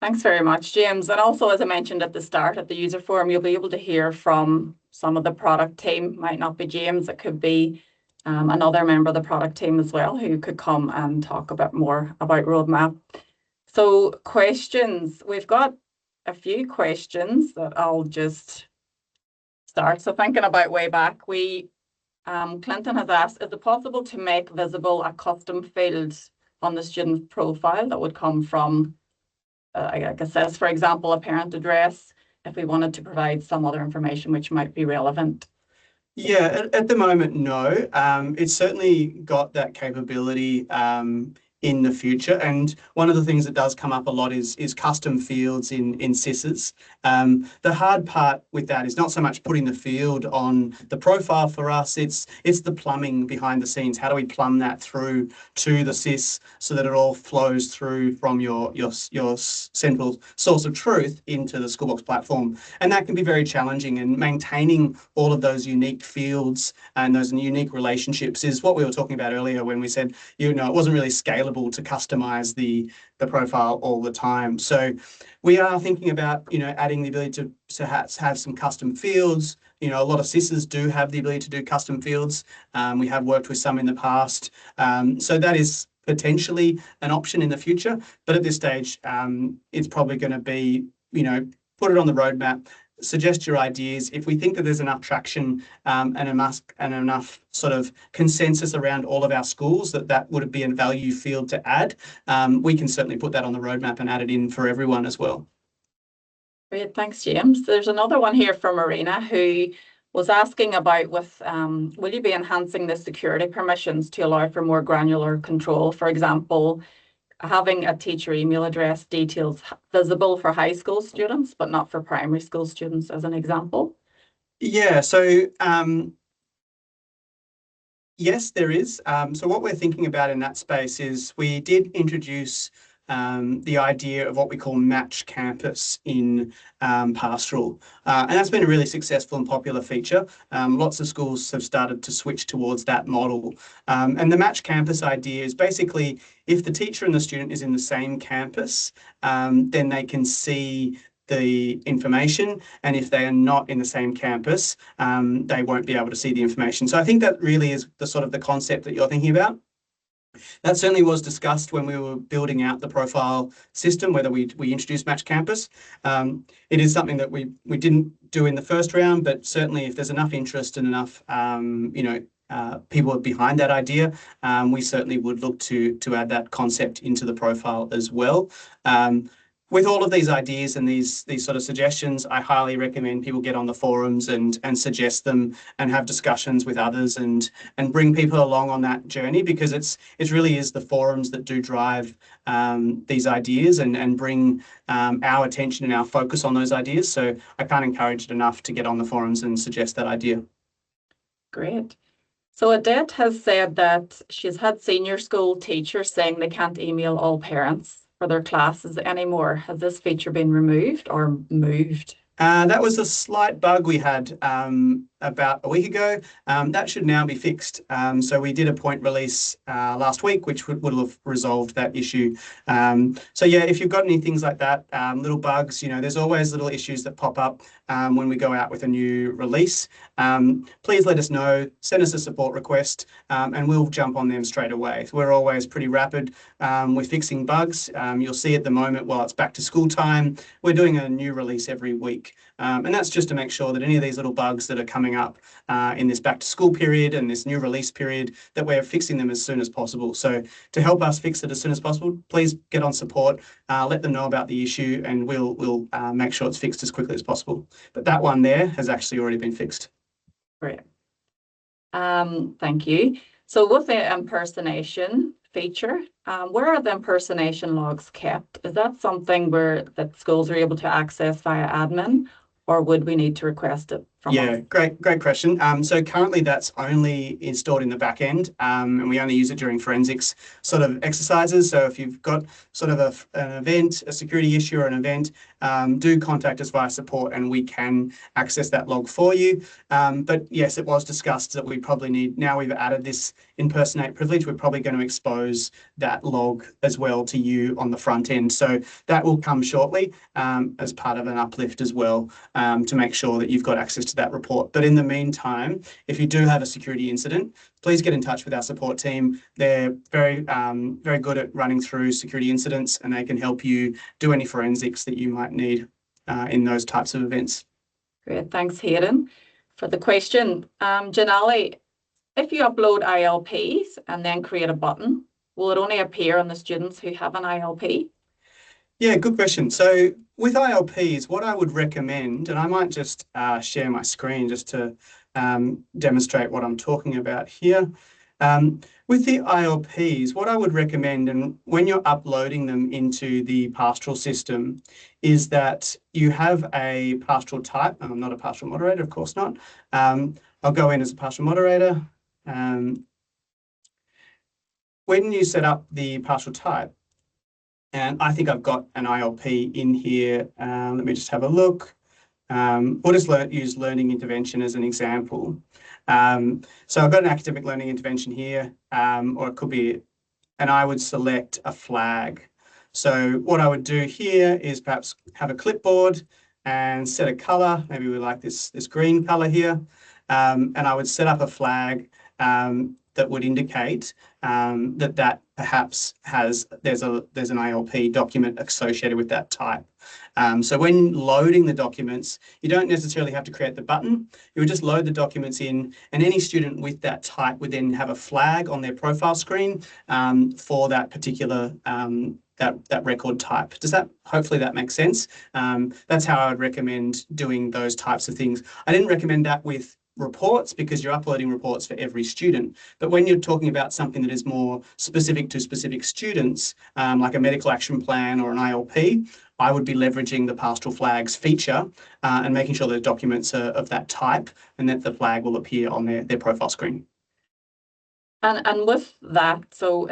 Thanks very much, James. And also, as I mentioned at the start, at the user forum, you'll be able to hear from some of the product team. Might not be James, it could be another member of the product team as well, who could come and talk a bit more about roadmap. So questions, we've got a few questions that I'll just start. So thinking about way back, Clinton has asked, is it possible to make visible a custom field on the student profile that would come from, I guess, says, for example, a parent address, if we wanted to provide some other information which might be relevant? Yeah, at the moment, no. It's certainly got that capability in the future. And one of the things that does come up a lot is custom fields in CISs. The hard part with that is not so much putting the field on the profile for us, it's the plumbing behind the scenes. How do we plumb that through to the CIS so that it all flows through from your central source of truth into the Schoolbox platform? And that can be very challenging, and maintaining all of those unique fields and those unique relationships is what we were talking about earlier when we said, it wasn't really scalable to customize the profile all the time. So we are thinking about, adding the ability to have some custom fields. A lot of CISs do have the ability to do custom fields. We have worked with some in the past. So that is potentially an option in the future. But at this stage, it's probably going to be, put it on the roadmap, suggest your ideas. If we think that there's enough traction and enough sort of consensus around all of our schools that would be a value field to add, we can certainly put that on the roadmap and add it in for everyone as well. Great, thanks, James. There's another one here from Marina who was asking about will you be enhancing the security permissions to allow for more granular control? For example, having a teacher email address details visible for high school students, but not for primary school students, as an example? Yeah, so yes, there is. So what we're thinking about in that space is we did introduce the idea of what we call match campus in pastoral. And that's been a really successful and popular feature. Lots of schools have started to switch towards that model. And the match campus idea is basically if the teacher and the student is in the same campus, then they can see the information, and if they are not in the same campus, they won't be able to see the information. So I think that really is the sort of the concept that you're thinking about. That certainly was discussed when we were building out the profile system, whether we introduced Match Campus. It is something that we didn't do in the first round, but certainly if there's enough interest and enough people behind that idea, we certainly would look to add that concept into the profile as well. With all of these ideas and these sort of suggestions, I highly recommend people get on the forums and suggest them and have discussions with others and bring people along on that journey, because it really is the forums that do drive these ideas and bring our attention and our focus on those ideas. So I can't encourage it enough to get on the forums and suggest that idea. Great. So Odette has said that she's had senior school teachers saying they can't email all parents for their classes anymore. Has this feature been removed or moved? That was a slight bug we had about a week ago. That should now be fixed. So we did a point release last week, which would have resolved that issue. So yeah, if you've got any things like that, little bugs, there's always little issues that pop up when we go out with a new release. Please let us know, send us a support request, and we'll jump on them straight away. We're always pretty rapid with fixing bugs. You'll see at the moment, while it's back to school time, we're doing a new release every week. And that's just to make sure that any of these little bugs that are coming up in this back to school period and this new release period, that we're fixing them as soon as possible. So to help us fix it as soon as possible, please get on support, let them know about the issue, and we'll make sure it's fixed as quickly as possible. But that one there has actually already been fixed. Great. Thank you. So with the impersonation feature, where are the impersonation logs kept? Is that something that schools are able to access via admin, or would we need to request it from us? Great question. So currently that's only installed in the back end, and we only use it during forensics sort of exercises. So if you've got sort of an event, a security issue or an event, do contact us via support and we can access that log for you. But yes, it was discussed that we probably need, now we've added this impersonate privilege, we're probably going to expose that log as well to you on the front end. So that will come shortly as part of an uplift as well, to make sure that you've got access to that report. But in the meantime, if you do have a security incident, please get in touch with our support team. They're very good at running through security incidents, and they can help you do any forensics that you might need in those types of events. Great, thanks Hayden for the question. Janali, if you upload ILPs and then create a button, will it only appear on the students who have an ILP? Yeah, good question. So with ILPs, what I would recommend, and I might just share my screen just to demonstrate what I'm talking about here. With the ILPs, what I would recommend, and when you're uploading them into the pastoral system, is that you have a pastoral type. I'm not a pastoral moderator, of course not. I'll go in as a pastoral moderator. When you set up the pastoral type, and I think I've got an ILP in here. Let me just have a look. We'll just use learning intervention as an example. So I've got an academic learning intervention here, or it could be, and I would select a flag. So what I would do here is perhaps have a clipboard and set a color. Maybe we like this green color here. And I would set up a flag that would indicate that perhaps there's an ILP document associated with that type. So when loading the documents, you don't necessarily have to create the button. You would just load the documents in, and any student with that type would then have a flag on their profile screen for that particular that record type. Hopefully that makes sense. That's how I would recommend doing those types of things. I didn't recommend that with reports because you're uploading reports for every student. But when you're talking about something that is more specific to specific students, like a medical action plan or an ILP, I would be leveraging the pastoral flags feature and making sure the documents are of that type and that the flag will appear on their profile screen. And with that, so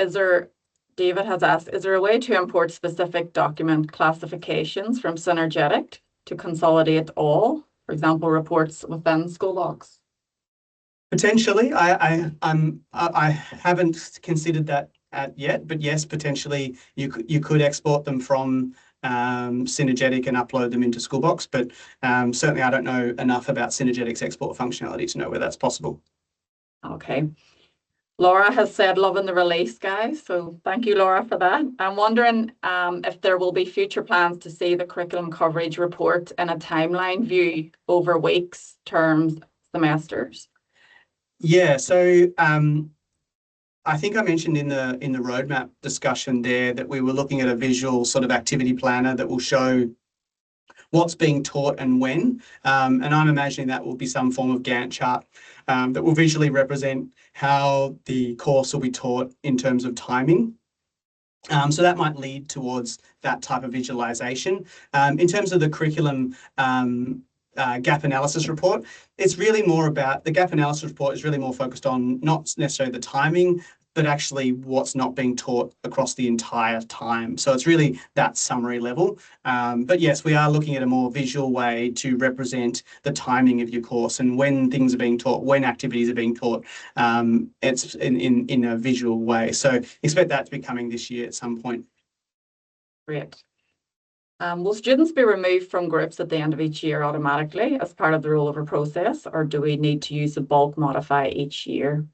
David has asked, is there a way to import specific document classifications from Synergetic to consolidate all, for example, reports within Schoolbox? Potentially, I haven't considered that yet, but yes, potentially you could export them from Synergetic and upload them into Schoolbox, but certainly I don't know enough about Synergetic's export functionality to know where that's possible. Okay. Laura has said loving the release, guys, so thank you, Laura, for that. I'm wondering if there will be future plans to see the curriculum coverage report in a timeline view over weeks, terms, semesters. Yeah, so I think I mentioned in the roadmap discussion there that we were looking at a visual sort of activity planner that will show what's being taught and when, and I'm imagining that will be some form of Gantt chart that will visually represent how the course will be taught in terms of timing. So that might lead towards that type of visualization. In terms of the curriculum gap analysis report, it's really more about, the gap analysis report is really more focused on not necessarily the timing but actually what's not being taught across the entire time. So it's really that summary level. But yes, we are looking at a more visual way to represent the timing of your course and when things are being taught, when activities are being taught. It's in a visual way. So expect that to be coming this year at some point. Great. Will students be removed from groups at the end of each year automatically as part of the rollover process, or do we need to use a bulk modifier each year?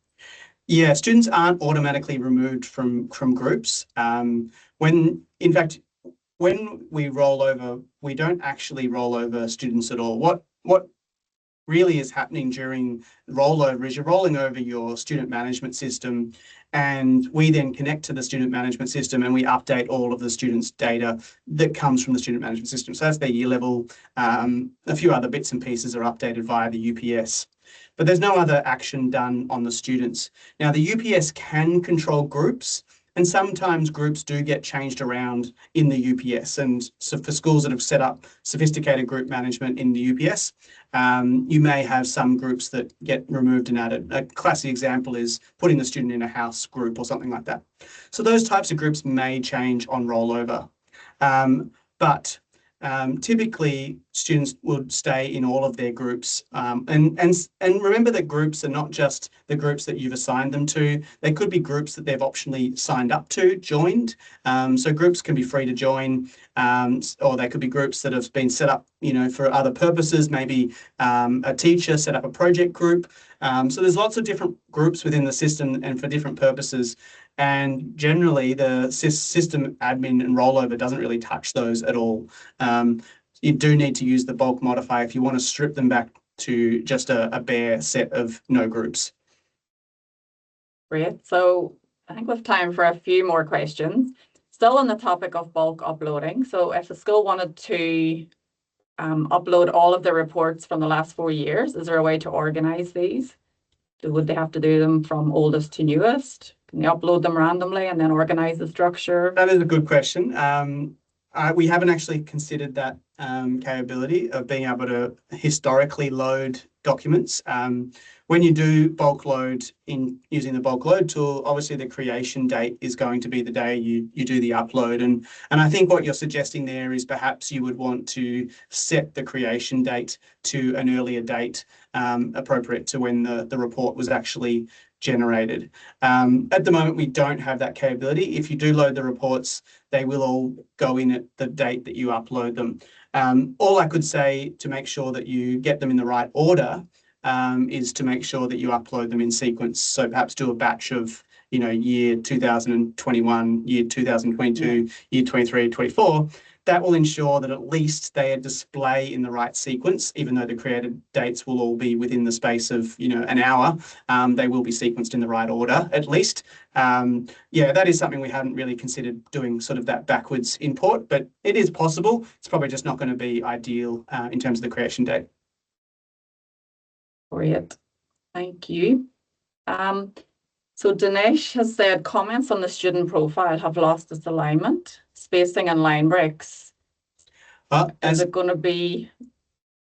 Yeah, students aren't automatically removed from groups. In fact, when we roll over, we don't actually roll over students at all. What really is happening during rollover is you're rolling over your student management system, and we then connect to the student management system and we update all of the students' data that comes from the student management system. So that's their year level. A few other bits and pieces are updated via the UPS. But there's no other action done on the students. Now, the UPS can control groups, and sometimes groups do get changed around in the UPS. And so for schools that have set up sophisticated group management in the UPS, you may have some groups that get removed and added. A classic example is putting the student in a house group or something like that. So those types of groups may change on rollover. But typically, students would stay in all of their groups. And remember that groups are not just the groups that you've assigned them to. They could be groups that they've optionally signed up to, joined. So groups can be free to join, or they could be groups that have been set up, for other purposes. Maybe a teacher set up a project group. So there's lots of different groups within the system and for different purposes. And generally, the system admin and rollover doesn't really touch those at all. You do need to use the bulk modifier if you want to strip them back to just a bare set of no groups. Great. So I think we have time for a few more questions. Still on the topic of bulk uploading. So if the school wanted to upload all of the reports from the last 4 years, is there a way to organize these? Would they have to do them from oldest to newest? Can they upload them randomly and then organize the structure? That is a good question. We haven't actually considered that capability of being able to historically load documents. When you do bulk load using the bulk load tool, obviously the creation date is going to be the day you do the upload. And I think what you're suggesting there is perhaps you would want to set the creation date to an earlier date appropriate to when the report was actually generated. At the moment, we don't have that capability. If you do load the reports, they will all go in at the date that you upload them. All I could say to make sure that you get them in the right order is to make sure that you upload them in sequence. So perhaps do a batch of, year 2021, year 2022, year 23, 24. That will ensure that at least they display in the right sequence, even though the created dates will all be within the space of, an hour. They will be sequenced in the right order, at least. That is something we haven't really considered doing, sort of that backwards import, but it is possible. It's probably just not going to be ideal in terms of the creation date. Great. Thank you. So Dinesh has said comments on the student profile have lost its alignment, spacing and line breaks. Is it going to be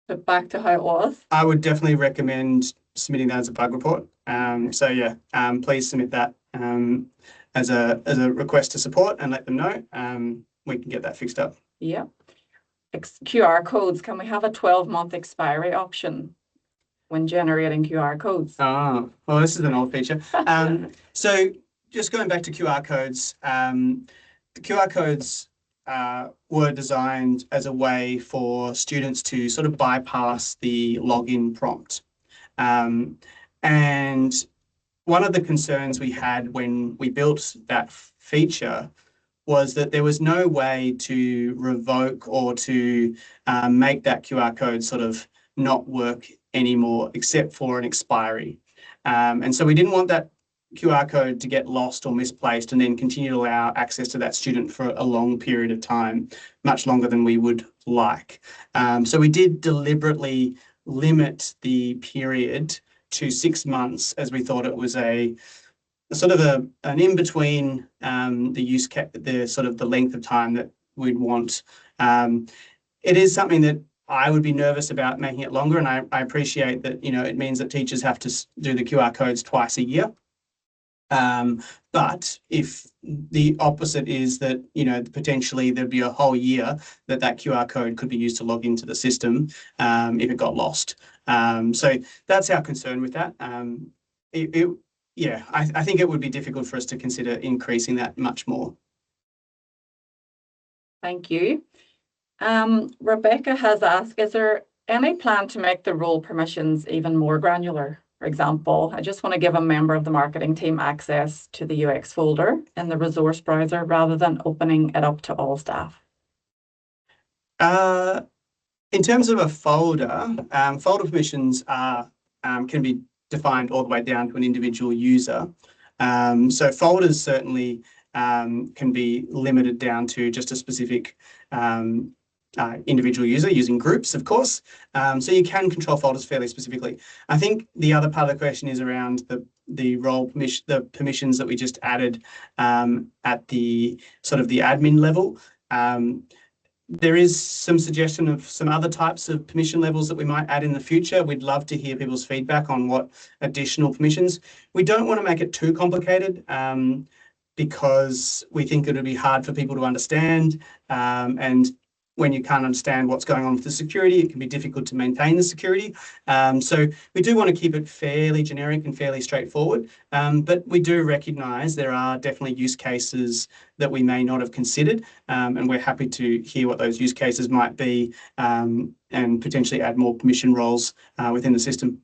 put back to how it was? I would definitely recommend submitting that as a bug report. Please submit that as a request to support and let them know. We can get that fixed up. Yeah. QR codes. Can we have a 12-month expiry option when generating QR codes? Oh, well, this is an old feature. So just going back to QR codes, the QR codes were designed as a way for students to sort of bypass the login prompt. And one of the concerns we had when we built that feature was that there was no way to revoke or to make that QR code sort of not work anymore except for an expiry. And so we didn't want that QR code to get lost or misplaced and then continue to allow access to that student for a long period of time, much longer than we would like. So we did deliberately limit the period to 6 months, as we thought it was a sort of an in-between the length of time that we'd want. It is something that I would be nervous about making it longer, and I appreciate that, it means that teachers have to do the QR codes twice a year. But if the opposite is that, potentially there'd be a whole year that QR code could be used to log into the system if it got lost. So that's our concern with that. I think it would be difficult for us to consider increasing that much more. Thank you. Rebecca has asked, is there any plan to make the role permissions even more granular? For example, I just want to give a member of the marketing team access to the UX folder in the resource browser rather than opening it up to all staff. In terms of a folder, folder permissions can be defined all the way down to an individual user. So folders certainly can be limited down to just a specific individual user using groups, of course. So you can control folders fairly specifically. I think the other part of the question is around the role permission, the permissions that we just added at the sort of the admin level. There is some suggestion of some other types of permission levels that we might add in the future. We'd love to hear people's feedback on what additional permissions. We don't want to make it too complicated because we think it would be hard for people to understand. And when you can't understand what's going on with the security, it can be difficult to maintain the security. So we do want to keep it fairly generic and fairly straightforward, but we do recognise there are definitely use cases that we may not have considered, and we're happy to hear what those use cases might be and potentially add more permission roles within the system.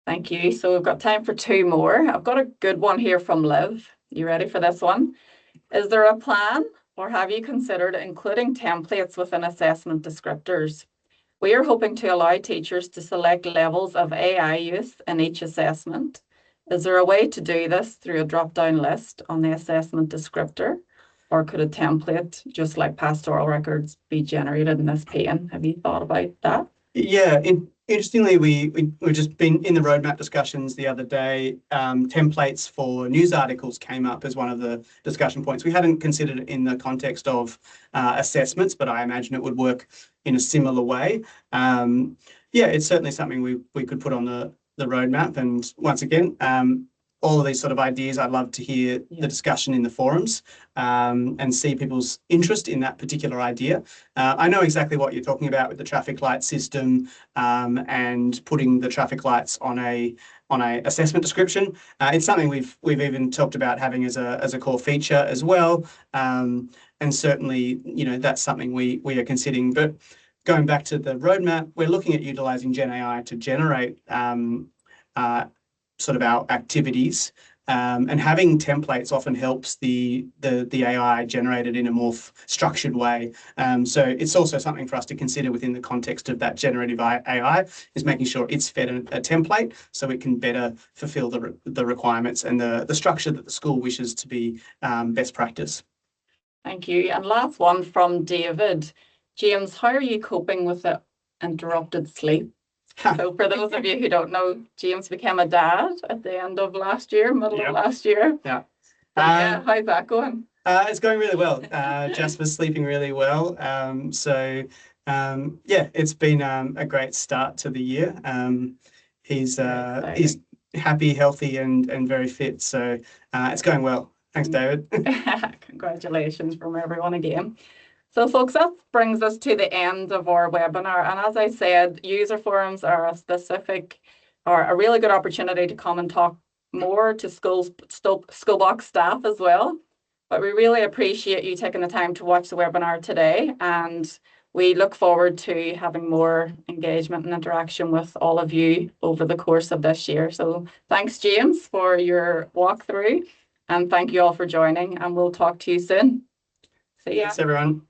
Thank you. So we've got time for 2 more. I've got a good one here from Liv. You ready for this one? Is there a plan, or have you considered including templates within assessment descriptors? We are hoping to allow teachers to select levels of AI use in each assessment. Is there a way to do this through a drop-down list on the assessment descriptor, or could a template, just like pastoral records, be generated in this pane? Have you thought about that? Yeah, interestingly, we've just been in the roadmap discussions the other day. Templates for news articles came up as one of the discussion points. We hadn't considered it in the context of assessments, but I imagine it would work in a similar way. Yeah, it's certainly something we could put on the roadmap. And once again, all of these sort of ideas, I'd love to hear the discussion in the forums and see people's interest in that particular idea. I know exactly what you're talking about with the traffic light system and putting the traffic lights on a assessment description. It's something we've even talked about having as a core feature as well. And certainly, that's something we are considering. But going back to the roadmap, we're looking at utilising Gen AI to generate sort of our activities, and having templates often helps the AI generated in a more structured way. So it's also something for us to consider within the context of that generative AI, is making sure it's fed a template so it can better fulfill the requirements and the structure that the school wishes to be best practice. Thank you. And last one from David. James, how are you coping with the interrupted sleep? So for those of you who don't know, James became a dad at the end of last year, middle of last year. Yeah. How's that going? It's going really well. Jasper's sleeping really well. So it's been a great start to the year. He's happy, healthy, and very fit. So it's going well. Thanks, David. Congratulations from everyone again. So folks, that brings us to the end of our webinar. And as I said, user forums are a really good opportunity to come and talk more to Schoolbox staff as well. But we really appreciate you taking the time to watch the webinar today. And we look forward to having more engagement and interaction with all of you over the course of this year. So thanks, James, for your walkthrough. And thank you all for joining. And we'll talk to you soon. See ya. Thanks, everyone.